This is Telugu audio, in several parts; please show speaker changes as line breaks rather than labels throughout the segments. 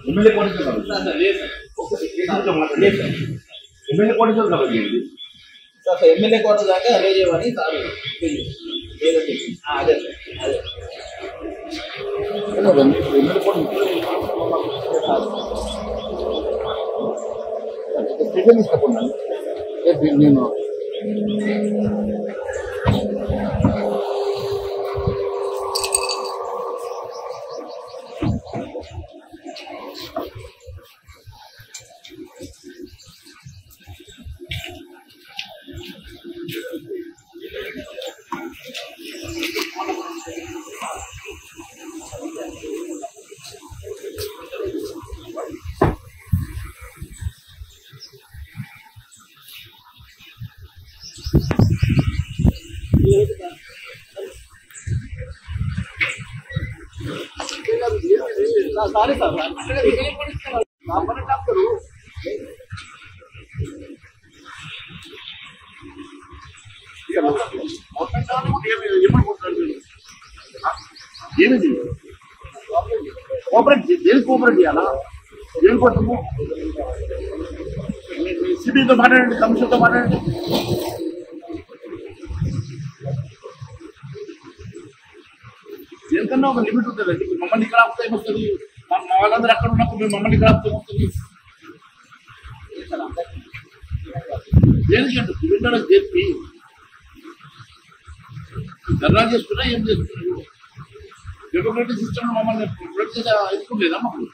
ఎమ్మెల్యే కోటేశ్వర ఎమ్మెల్యే కోటేశ్వర కాబట్టి
సార్ ఎమ్మెల్యే కోట దాకా అదే చేయమని సార్ అదే అదే
ఎమ్మెల్యే కోట స్టేషన్ తీసుకున్నాను నేను
సారీ సార్
ఏమిది కోఆపరేట్ దేనికి కోఆపరేట్ చేయాలా దేనికోసము సిబితో మాట్లాడండి కమిషన్తో మాట్లాడండి దేనికన్నా ఒక లిమిట్ ఉంటుందండి మమ్మల్ని ఇక్కడ ఆపితే ఏమొస్తుంది మా వాళ్ళందరూ అక్కడ ఉన్నప్పుడు మేము మమ్మల్ని ఇక్కడ ఆపితే ఏమొస్తుంది దేనికంటే సిలిండర్ చెప్పి ధర్నా చేస్తున్నా ఏం చేస్తున్నారు డెమోక్రటిక్ సిస్టమ్ మమ్మల్ని ప్రొటెక్ట్ చేసే ఎదుర్కోలేదా మాకు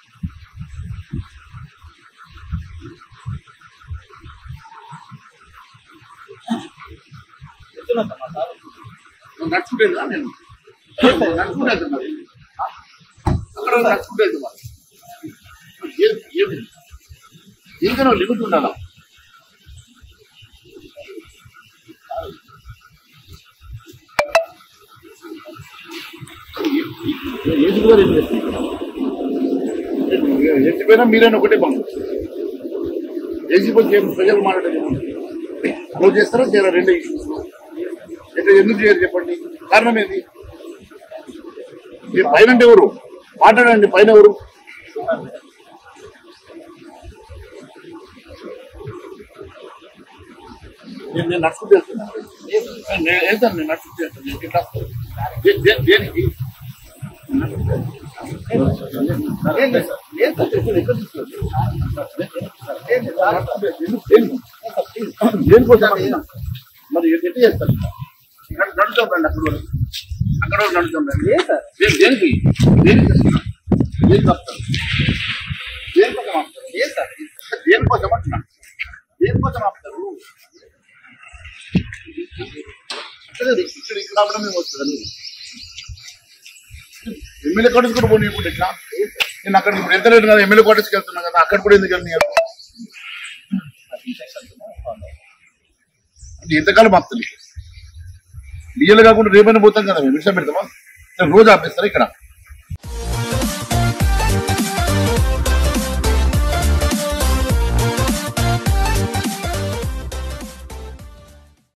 నడుచుకుంటేదా నేను నడుచుకుంటే మరి అక్కడ నడుచుకుంటే మరి ఎందుకనో లిమిట్ ఉండాలా ఎత్తిపోయినా మీరైనా ఒకటే పనులు ఏసీపీ ప్రజలు మాట్లాడేది క్లోజ్ చేస్తారా చేయరా రెండు ఎట్లా ఎందుకు చేయరు చెప్పండి కారణం ఏంది మీరు పైన ఎవరు మాట్లాడండి పైన ఎవరు నేను నడుచుకుంటూ వెళ్తున్నాను వెళ్తాను నేను నడుచుకుంటూ వెళ్తాను నేను ఇట్లా దేనికి దేనికోసం మరి ఎట్లా చేస్తారు నడుచుకోండి అక్కడ నడుచుకోండి దేనికి దేనికి దేనికి వస్తారు దేనికోసం ఆపుతారు దేనికోసం అంటున్నా దేనికోసం ఆపుతారు ఇక్కడ ఆపడం మేము వస్తుంది ఎమ్మెల్యే క్వార్టర్స్ కూడా పోనీ ఇప్పుడు ఎట్లా నేను అక్కడ ఇప్పుడు ఎంత లేదు కదా ఎమ్మెల్యే క్వార్టర్స్కి వెళ్తున్నా కదా అక్కడ కూడా ఎందుకు వెళ్తున్నారు అంటే ఎంతకాలం ఆపుతుంది రియల్ కాకుండా రేపైనా పోతాం కదా మేము విషయం పెడతామా రోజు ఆపేస్తారా ఇక్కడ